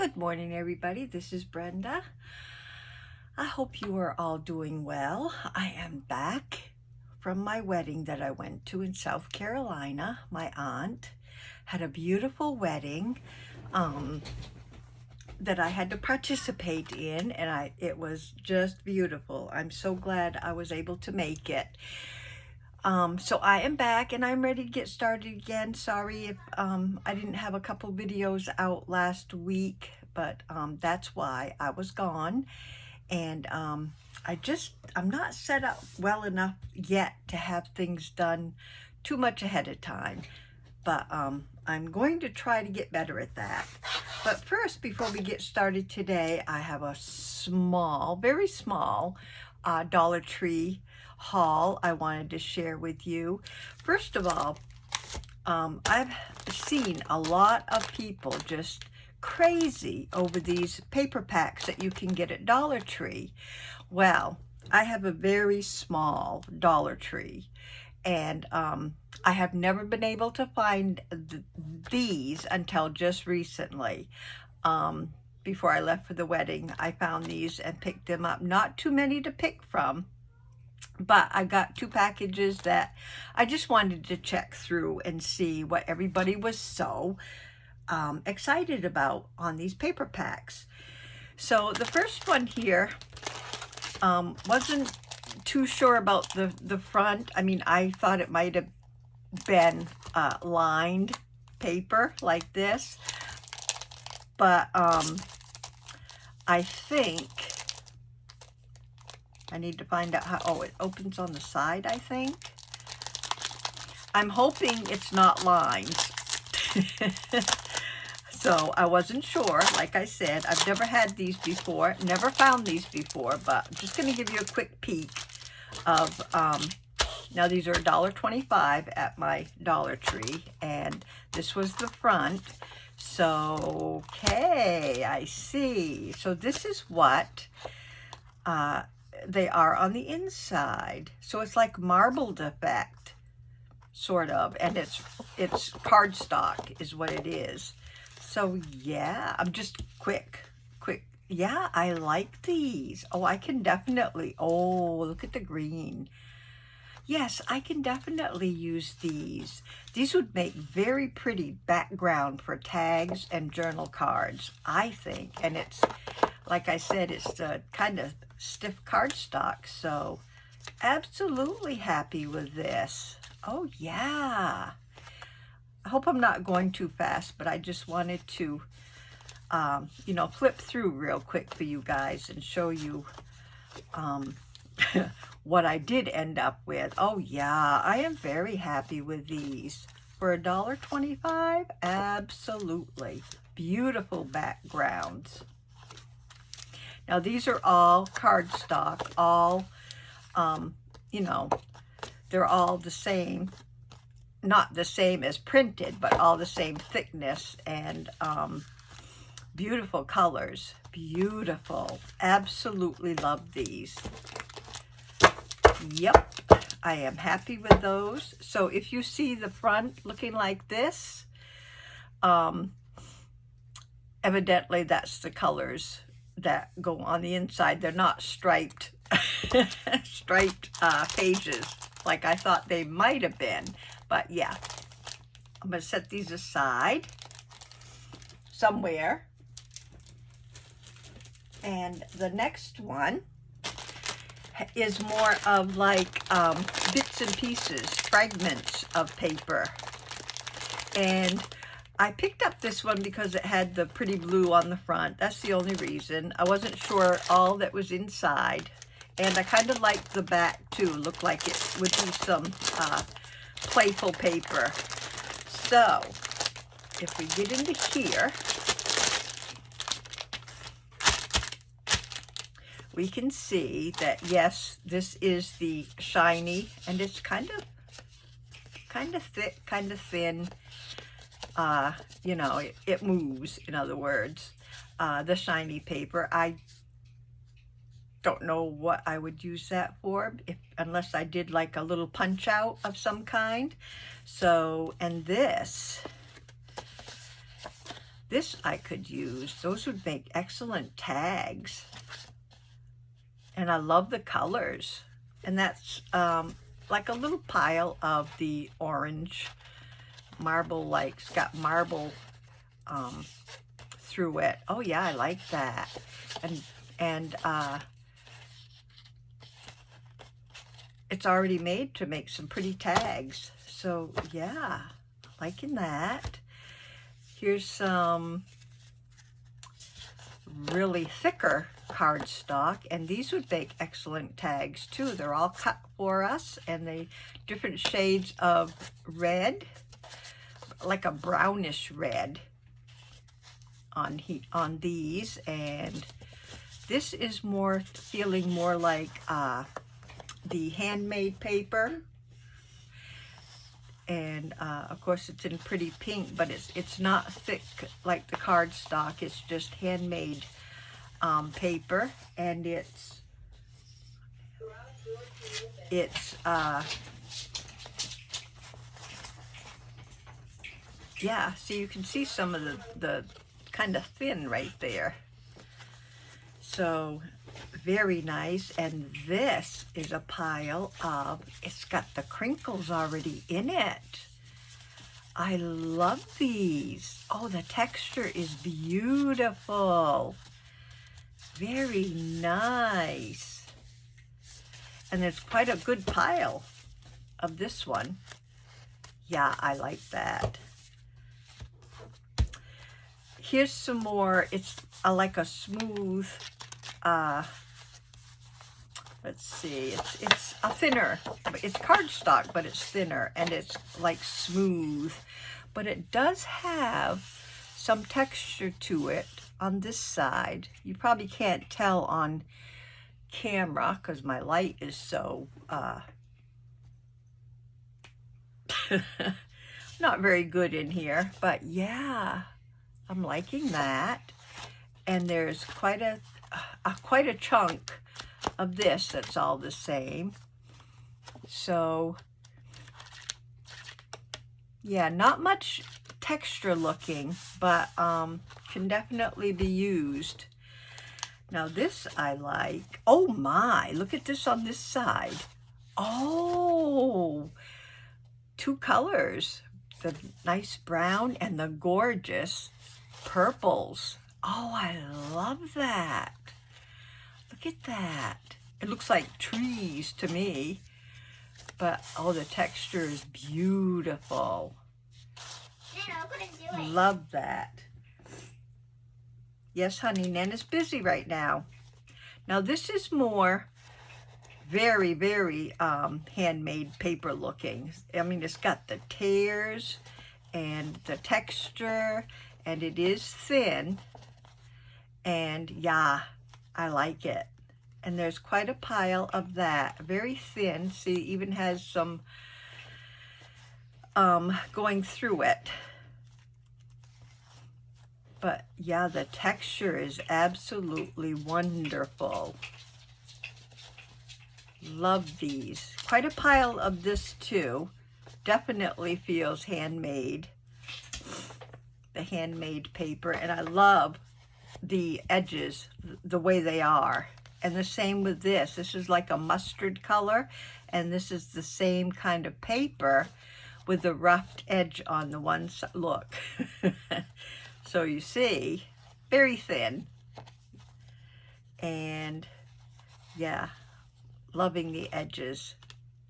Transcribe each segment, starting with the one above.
Good morning, everybody. This is Brenda. I hope you are all doing well. I am back from my wedding that I went to in South Carolina. My aunt had a beautiful wedding that I had to participate in, and it was just beautiful. I'm so glad I was able to make it. So I am back and I'm ready to get started again. Sorry if I didn't have a couple videos out last week, but that's why I was gone. And I'm not set up well enough yet to have things done too much ahead of time. But I'm going to try to get better at that. But first, before we get started today, I have a small, very small Dollar Tree haul I wanted to share with you. First of all, I've seen a lot of people just crazy over these paper packs that you can get at Dollar Tree. Well, I have a very small Dollar Tree, and I have never been able to find these until just recently. Before I left for the wedding, I found these and picked them up. Not too many to pick from, but I got 2 packages that I just wanted to check through and see what everybody was so excited about on these paper packs. So the first one here, wasn't too sure about the front. I mean, I thought it might have been lined paper like this, but I think I need to find out how, oh, it opens on the side, I think. I'm hoping it's not lined. So I wasn't sure. Like I said, I've never had these before, never found these before, but I'm just going to give you a quick peek of, now these are $1.25 at my Dollar Tree, and this was the front. So, okay, I see. So this is what, they are on the inside. So it's like marbled effect, sort of, and it's cardstock is what it is. So yeah, I'm just quick. Yeah, I like these. Oh, I can definitely, oh, look at the green. Yes, I can definitely use these. These would make very pretty background for tags and journal cards, I think. And it's, like I said, it's the kind of stiff cardstock, so absolutely happy with this. Oh yeah. I hope I'm not going too fast, but I just wanted to, you know, flip through real quick for you guys and show you what I did end up with. Oh yeah, I am very happy with these. For $1.25, absolutely. Beautiful backgrounds. Now these are all cardstock, all, you know, they're all the same, not the same as printed, but all the same thickness, and beautiful colors, beautiful. Absolutely love these. Yep, I am happy with those. So if you see the front looking like this, evidently that's the colors that go on the inside. They're not striped pages like I thought they might have been. But yeah, I'm going to set these aside somewhere. And the next one is more of like bits and pieces, fragments of paper. And I picked up this one because it had the pretty blue on the front. That's the only reason. I wasn't sure all that was inside. And I kind of liked the back too. Looked like it would be some playful paper. So, if we get into here, we can see that, yes, this is the shiny, and it's kind of thick, kind of thin. You know, it moves, in other words. The shiny paper, I don't know what I would use that for, unless I did like a little punch out of some kind. So, and this This I could use. Those would make excellent tags. And I love the colors. And that's like a little pile of the orange marble, like it's got marble through it. Oh yeah, I like that. And it's already made to make some pretty tags. So yeah, liking that. Here's some really thicker cardstock, and these would make excellent tags too. They're all cut for us, and they different shades of red, like a brownish red on these, and this is more feeling more like the handmade paper. And of course it's in pretty pink, but it's not thick like the cardstock. It's just handmade paper, and it's yeah, so you can see some of the kind of thin right there. So very nice. And this is a pile of, it's got the crinkles already in it. I love these. Oh, the texture is beautiful. Very nice. And there's quite a good pile of this one. Yeah, I like that. Here's some more. It's like a smooth, let's see, it's a thinner, it's cardstock, but it's thinner, and it's like smooth, but it does have some texture to it on this side. You probably can't tell on camera because my light is so not very good in here, but yeah, I'm liking that. And there's quite a chunk of this that's all the same. So yeah, not much texture looking, but can definitely be used. Now this I like. Oh my, look at this on this side. Oh, two colors, the nice brown and the gorgeous purples. Oh, I love that. Look at that. It looks like trees to me, but oh, the texture is beautiful. Love that. Yes, honey, Nana's busy right now. Now this is more very, very handmade paper looking. I mean, it's got the tears and the texture, and it is thin. And yeah, I like it. And there's quite a pile of that, very thin. See, it even has some going through it. But yeah, the texture is absolutely wonderful. Love these. Quite a pile of this too. Definitely feels handmade. The handmade paper. And I love the edges, the way they are. And the same with this. This is like a mustard color, and this is the same kind of paper with the roughed edge on the one side. Look. So you see, very thin. And yeah, loving the edges.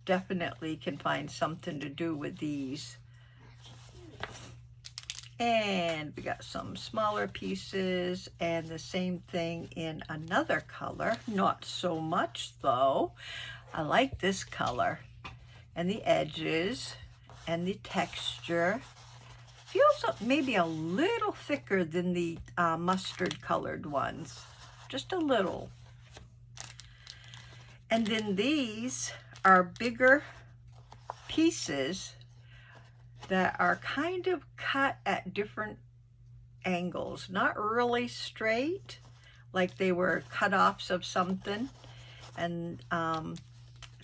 Definitely can find something to do with these. And we got some smaller pieces, and the same thing in another color. Not so much though. I like this color. And the edges and the texture. Feels maybe a little thicker than the mustard colored ones. Just a little. And then these are bigger pieces that are kind of cut at different angles. Not really straight, like they were cut-offs of something. And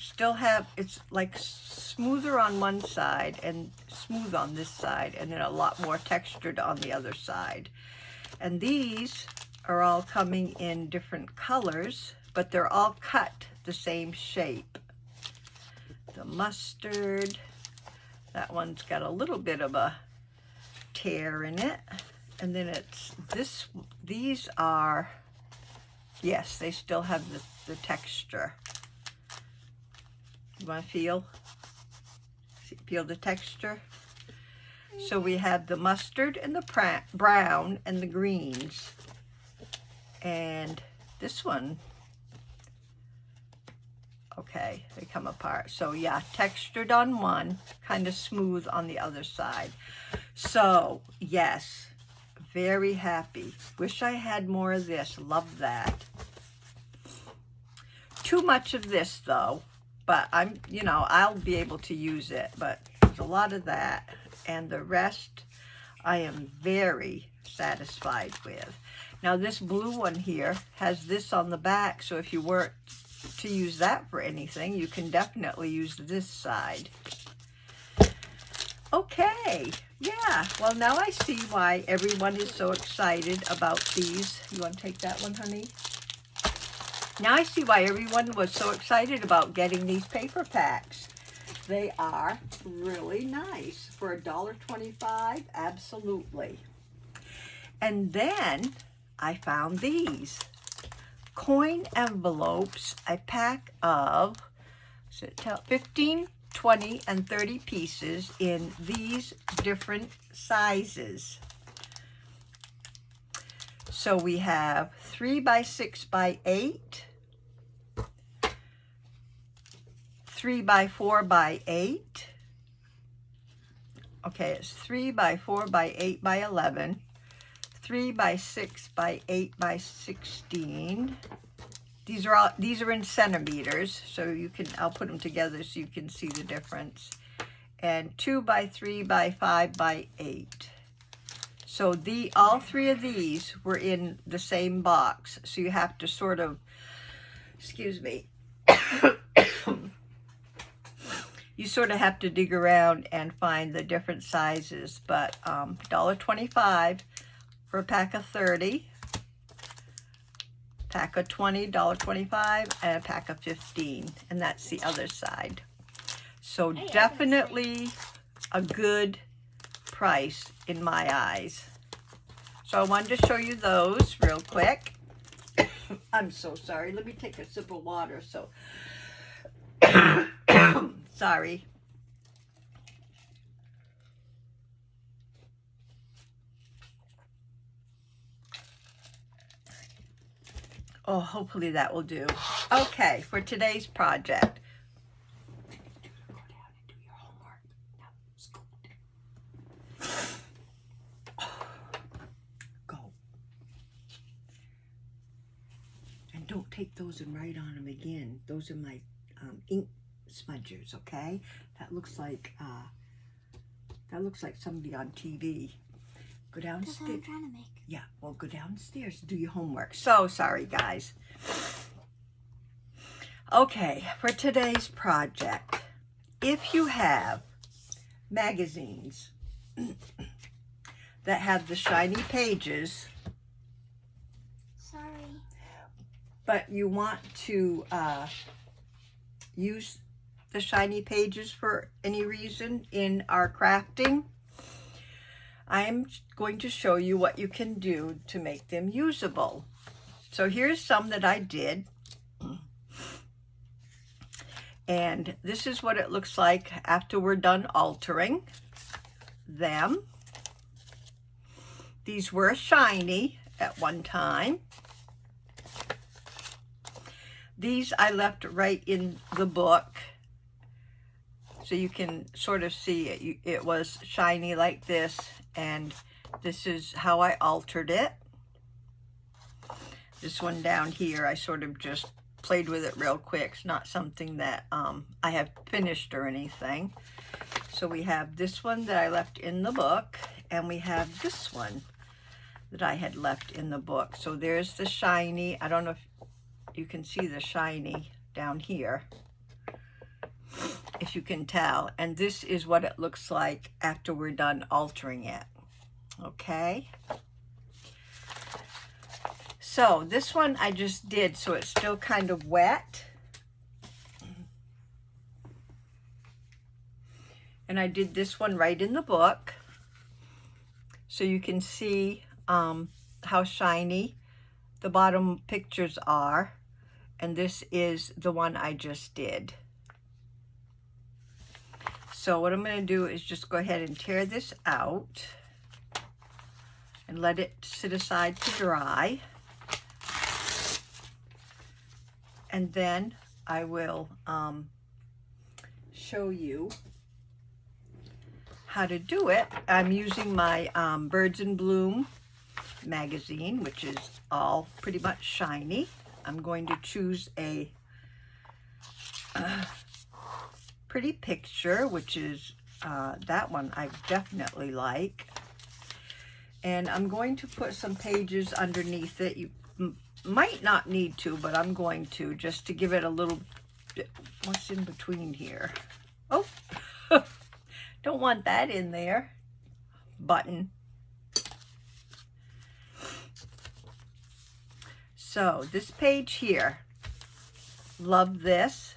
still have, it's like smoother on one side and smooth on this side, and then a lot more textured on the other side. And these are all coming in different colors, but they're all cut the same shape. The mustard, that one's got a little bit of a tear in it. And then it's this, these are, yes, they still have the texture. You want to feel the texture? So we have the mustard and the brown and the greens. And this one, okay, they come apart. So yeah, textured on one, kind of smooth on the other side. So yes, very happy. Wish I had more of this. Love that. Too much of this though, but I'm, you know, I'll be able to use it, but there's a lot of that. And the rest I am very satisfied with. Now this blue one here has this on the back, so if you were to use that for anything, you can definitely use this side. Okay, yeah, well now I see why everyone is so excited about these. You want to take that one, honey? Now I see why everyone was so excited about getting these paper packs. They are really nice for $1.25, absolutely. And then I found these coin envelopes, a pack of 15, 20, and 30 pieces in these different sizes. So we have 3 by 6 by 8, 3 by 4 by 8. Okay, it's 3 by 4 by 8 by 11, 3 by 6 by 8 by 16. These are in centimeters, so you can, I'll put them together so you can see the difference. And 2 by 3 by 5 by 8. So all three of these were in the same box, so you have to sort of, excuse me, you sort of have to dig around and find the different sizes. But $1.25 for a pack of 30, pack of 20, $1.25, and a pack of 15, and that's the other side. So definitely a good price in my eyes. So I wanted to show you those real quick. I'm so sorry. Let me take a sip of water. So sorry. Oh, hopefully that will do. Okay, for today's project. Go down and do your homework. Now, scoot. Go. And don't take those and write on them again. Those are my ink smudgers, okay? That looks like somebody on TV. Go downstairs. That's what I'm trying to make. Yeah, well, go downstairs and do your homework. So sorry, guys. Okay, for today's project, if you have magazines that have the shiny pages, sorry, but you want to use the shiny pages for any reason in our crafting, I am going to show you what you can do to make them usable. So here's some that I did. And this is what it looks like after we're done altering them. These were shiny at one time. These I left right in the book, so you can sort of see it was shiny like this, and this is how I altered it. This one down here, I sort of just played with it real quick. It's not something that I have finished or anything. So we have this one that I left in the book, and we have this one that I had left in the book. So there's the shiny. I don't know if you can see the shiny down here. if you can tell. And this is what it looks like after we're done altering it. Okay. So this one I just did, so it's still kind of wet. And I did this one right in the book. So you can see how shiny the bottom pictures are. And this is the one I just did. So what I'm going to do is just go ahead and tear this out and let it sit aside to dry. And then I will show you how to do it. I'm using my Birds in Bloom magazine, which is all pretty much shiny. I'm going to choose a pretty picture, which is that one I definitely like. And I'm going to put some pages underneath it. You might not need to, but I'm going to, just to give it a little bit. What's in between here? Oh, don't want that in there. Button. So this page here, love this.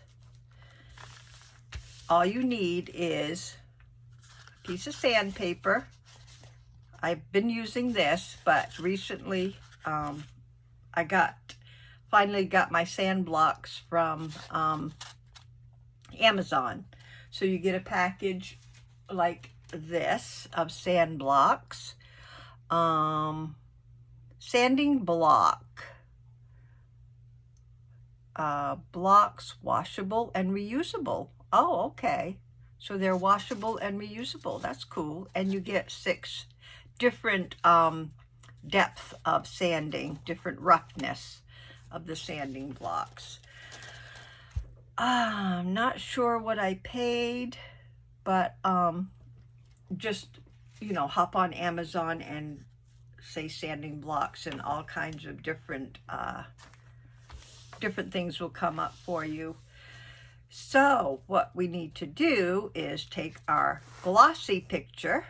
All you need is a piece of sandpaper. I've been using this, but recently I finally got my sand blocks from Amazon. So you get a package like this of sand blocks. Sanding block. Blocks, washable and reusable. Oh, okay. So they're washable and reusable. That's cool. And you get 6 different depth of sanding, different roughness of the sanding blocks. I'm not sure what I paid, but just, you know, hop on Amazon and say sanding blocks, and all kinds of different things will come up for you. So what we need to do is take our glossy picture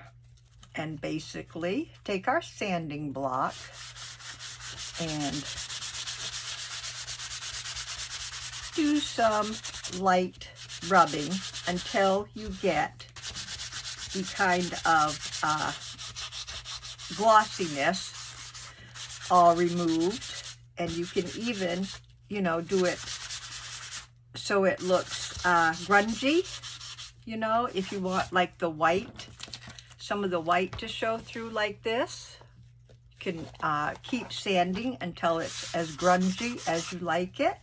and basically take our sanding block and do some light rubbing until you get the kind of glossiness all removed. And you can even, you know, do it so it looks grungy, you know, if you want like the white, some of the white to show through like this. You can keep sanding until it's as grungy as you like it.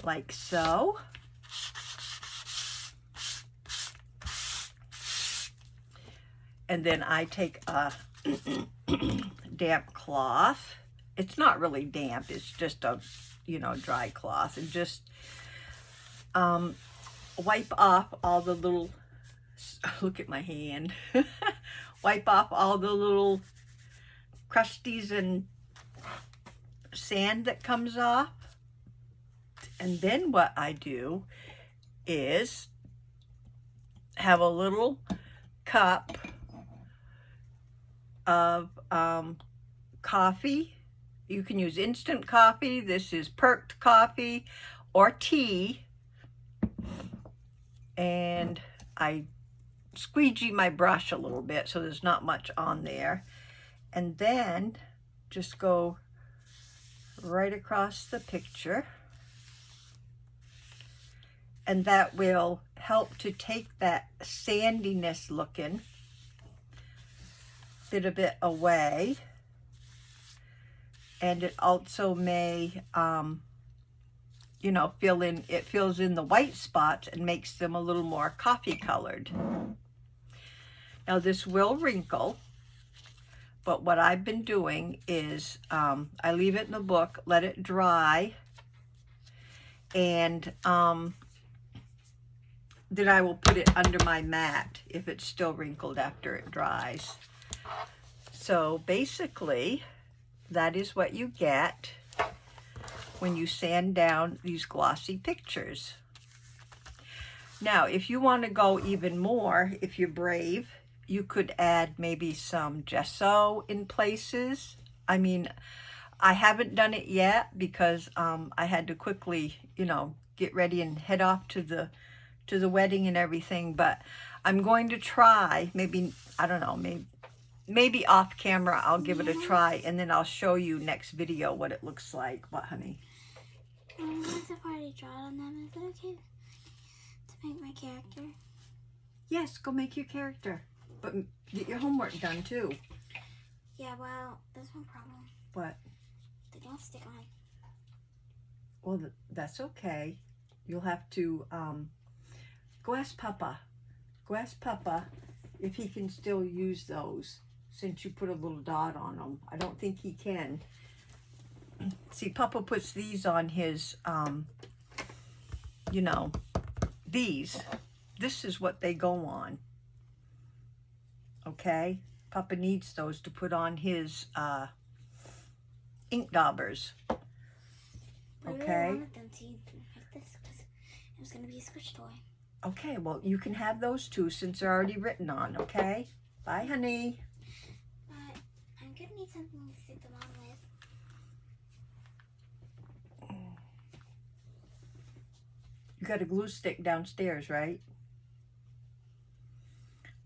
Like so. And then I take a damp cloth. It's not really damp, it's just a, you know, dry cloth, and just wipe off all the little, look at my hand, wipe off all the little crusties and sand that comes off. And then what I do is have a little cup of coffee. You can use instant coffee. This is perked coffee or tea. And I squeegee my brush a little bit so there's not much on there. And then just go right across the picture. And that will help to take that sandiness looking bit a bit away. And it also may, you know, it fills in the white spots and makes them a little more coffee colored. Now this will wrinkle, but what I've been doing is I leave it in the book, let it dry, and then I will put it under my mat if it's still wrinkled after it dries. So basically, that is what you get. when you sand down these glossy pictures. Now, if you want to go even more, if you're brave, you could add maybe some gesso in places. I mean, I haven't done it yet because I had to quickly, you know, get ready and head off to the wedding and everything. But I'm going to try. Maybe, I don't know, maybe off camera I'll give it a try, and then I'll show you next video what it looks like. What, honey? Once I've already drawn on them, is it okay to make my character? Yes, go make your character. But get your homework done too. Yeah, well, there's one problem. What? They don't stick on. Well, that's okay. You'll have to go ask Papa. Go ask Papa if he can still use those since you put a little dot on them. I don't think he can. See, Papa puts these on his, you know, these. This is what they go on. Okay? Papa needs those to put on his ink daubers. Okay? I really wanted them to like this because it was going to be a Squish toy. Okay, well, you can have those too since they're already written on, okay? Bye, honey. But I'm going to need something to stick them on with. You got a glue stick downstairs, right?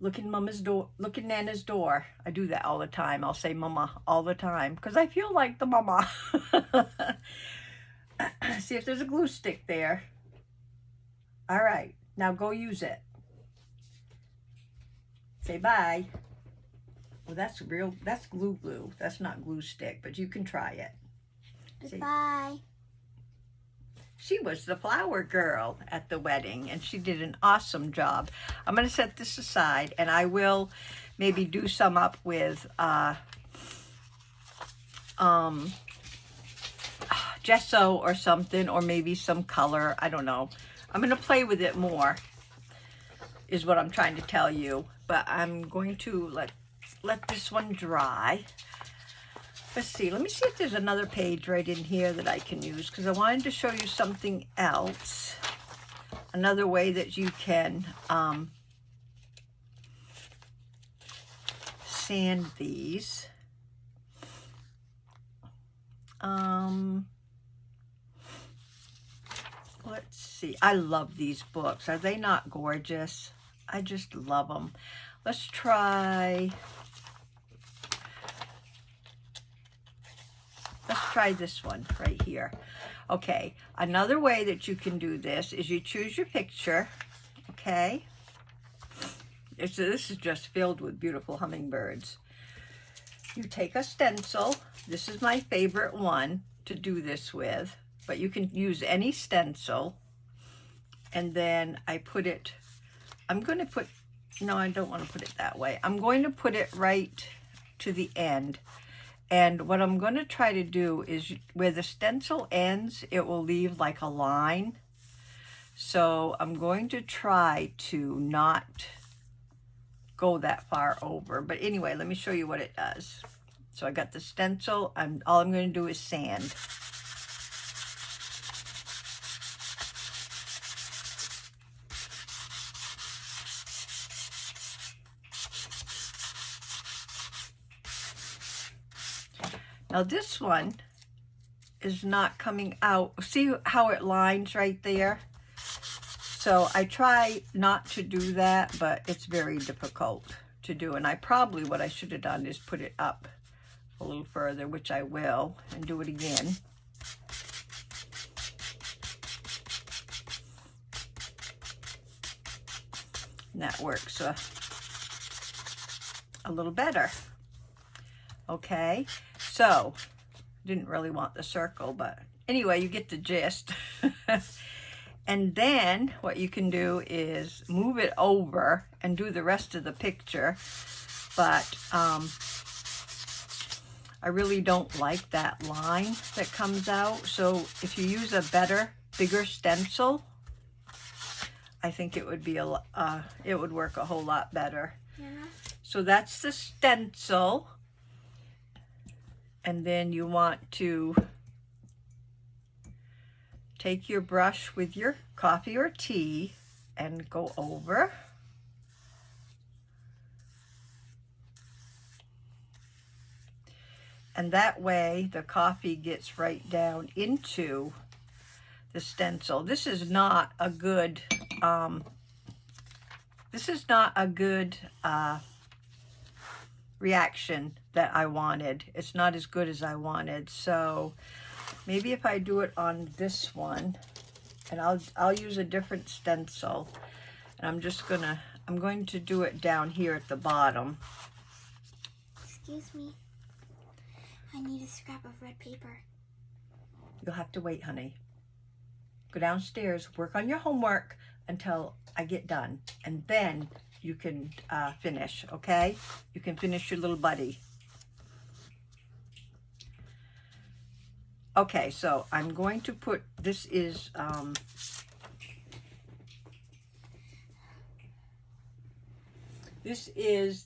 Look in Mama's door. Look in Nana's door. I do that all the time. I'll say Mama all the time because I feel like the Mama. See if there's a glue stick there. All right, now go use it. Say bye. Well, that's glue. That's not glue stick, but you can try it. Goodbye. She was the flower girl at the wedding, and she did an awesome job. I'm going to set this aside, and I will maybe do some up with gesso or something, or maybe some color. I don't know. I'm going to play with it more, is what I'm trying to tell you. But I'm going to let this one dry. Let's see. Let me see if there's another page right in here that I can use, because I wanted to show you something else. Another way that you can sand these. Let's see. I love these books. Are they not gorgeous? I just love them. Let's try this one right here. Okay, another way that you can do this is you choose your picture, okay? This is just filled with beautiful hummingbirds. You take a stencil. This is my favorite one to do this with, but you can use any stencil. And then I put it, no, I don't want to put it that way. I'm going to put it right to the end. And what I'm going to try to do is where the stencil ends, it will leave like a line. So I'm going to try to not go that far over. But anyway, let me show you what it does. So I got the stencil, and all I'm going to do is sand. Now this one is not coming out. See how it lines right there? So I try not to do that, but it's very difficult to do. And what I should have done is put it up a little further, which I will, and do it again. And that works a little better. Okay. So, didn't really want the circle, but anyway, you get the gist. And then what you can do is move it over and do the rest of the picture. But I really don't like that line that comes out. So if you use a bigger stencil, I think it would be it would work a whole lot better. Yeah. So that's the stencil. And then you want to take your brush with your coffee or tea and go over. And that way the coffee gets right down into the stencil. This is not a good, reaction that I wanted. It's not as good as I wanted. So maybe if I do it on this one, and I'll use a different stencil, and I'm going to do it down here at the bottom. Excuse me. I need a scrap of red paper. You'll have to wait, honey. Go downstairs, work on your homework until I get done, and then you can finish, okay? You can finish your little buddy. Okay, so I'm going to put, this is,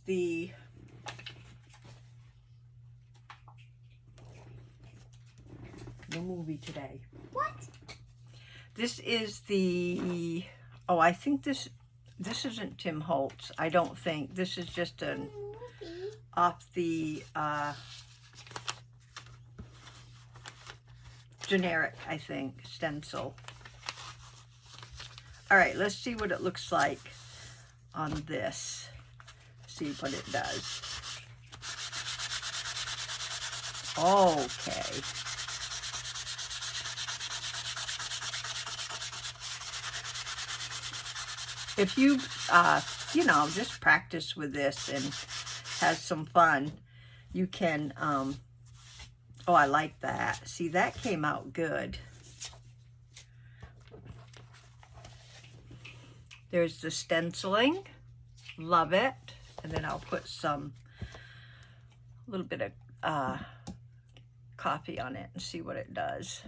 the movie today. What? This is the, oh, I think this isn't Tim Holtz. I don't think. This is just an off the generic, I think, stencil. All right, let's see what it looks like on this. See what it does. Okay. If you, you know, just practice with this and have some fun, you can, oh, I like that. See, that came out good. There's the stenciling. Love it. And then I'll put a little bit of coffee on it and see what it does.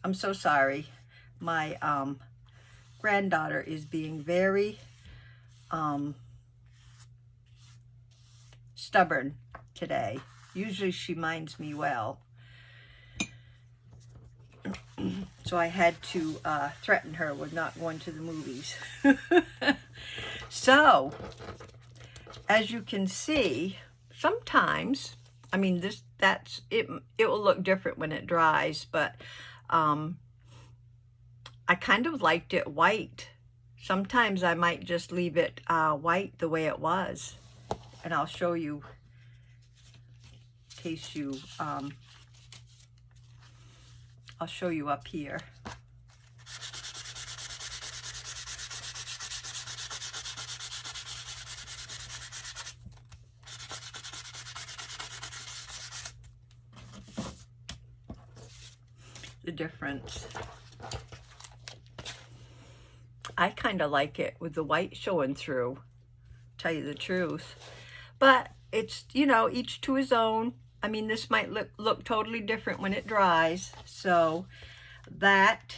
I'm so sorry. My, granddaughter is being very stubborn today. Usually she minds me well. So I had to threaten her with not going to the movies. So, as you can see, sometimes, I mean, it will look different when it dries, but I kind of liked it white. Sometimes I might just leave it white the way it was. And I'll show you, in case you, I'll show you up here. The difference. I kind of like it with the white showing through, tell you the truth. But it's, you know, each to his own. I mean, this might look totally different when it dries. So that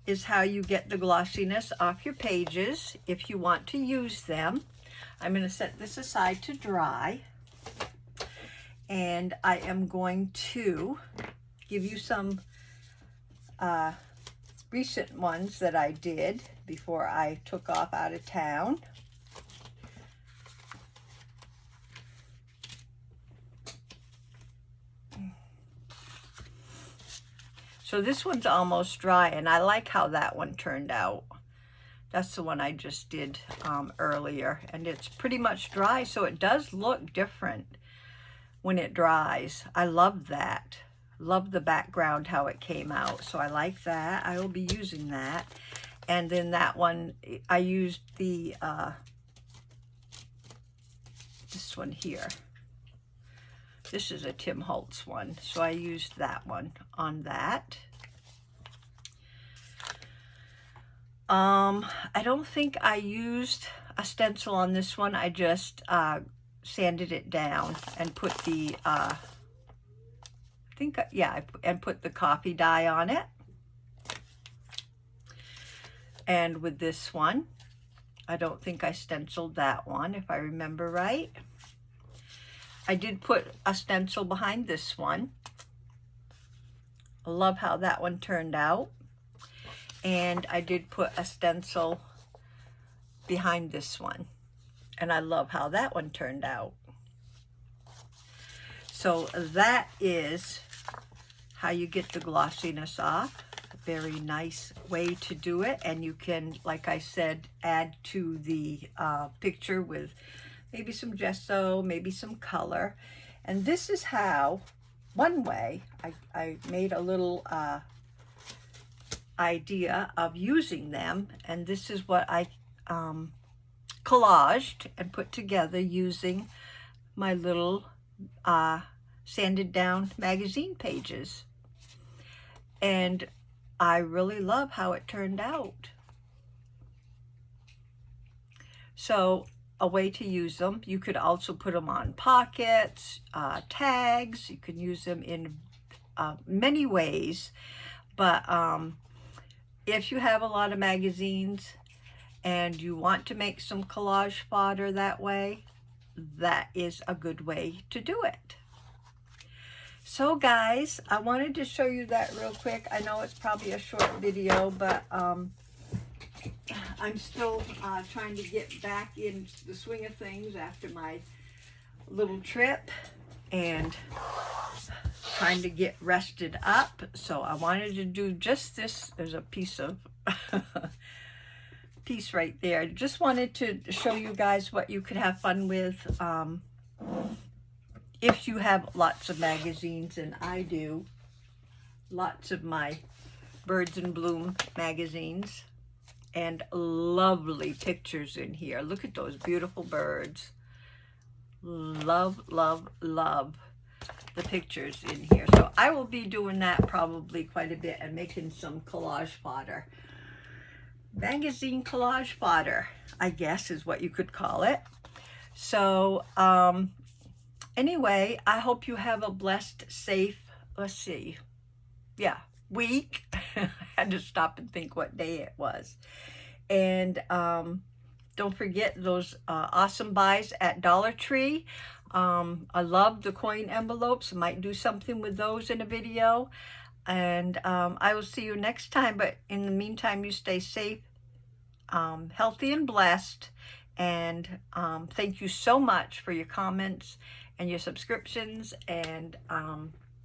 is how you get the glossiness off your pages if you want to use them. I'm going to set this aside to dry. And I am going to give you some recent ones that I did before I took off out of town. So this one's almost dry, and I like how that one turned out. That's the one I just did earlier, and it's pretty much dry, so it does look different when it dries. I love that. Love the background, how it came out. So I like that. I will be using that. And then that one, I used the, this one here. This is a Tim Holtz one. So I used that one on that. I don't think I used a stencil on this one. I just sanded it down and put the, and put the coffee dye on it. And with this one, I don't think I stenciled that one, if I remember right. I did put a stencil behind this one. I love how that one turned out. And I did put a stencil behind this one. And I love how that one turned out. So that is how you get the glossiness off. A very nice way to do it. And you can, like I said, add to the picture with maybe some gesso, maybe some color. And this is how, one way, I made a little idea of using them. And this is what I collaged and put together using my little sanded down magazine pages. And I really love how it turned out. So a way to use them, you could also put them on pockets, tags. You can use them in many ways. But if you have a lot of magazines and you want to make some collage fodder that way, that is a good way to do it. So guys, I wanted to show you that real quick. I know it's probably a short video, but I'm still trying to get back in the swing of things after my little trip and trying to get rested up. So I wanted to do just this. There's a piece right there. Just wanted to show you guys what you could have fun with if you have lots of magazines, and I do. Lots of my Birds in Bloom magazines, and lovely pictures in here. Look at those beautiful birds. Love, love, love the pictures in here. So I will be doing that probably quite a bit and making some collage fodder. Magazine collage fodder, I guess is what you could call it. So anyway, I hope you have a blessed, safe, week. I had to stop and think what day it was. And don't forget those awesome buys at Dollar Tree. I love the coin envelopes. I might do something with those in a video. And I will see you next time. But in the meantime, you stay safe, healthy, and blessed. And thank you so much for your comments and your subscriptions. And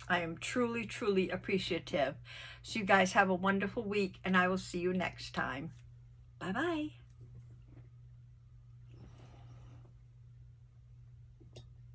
I am truly, truly appreciative. So you guys have a wonderful week, and I will see you next time. Bye-bye.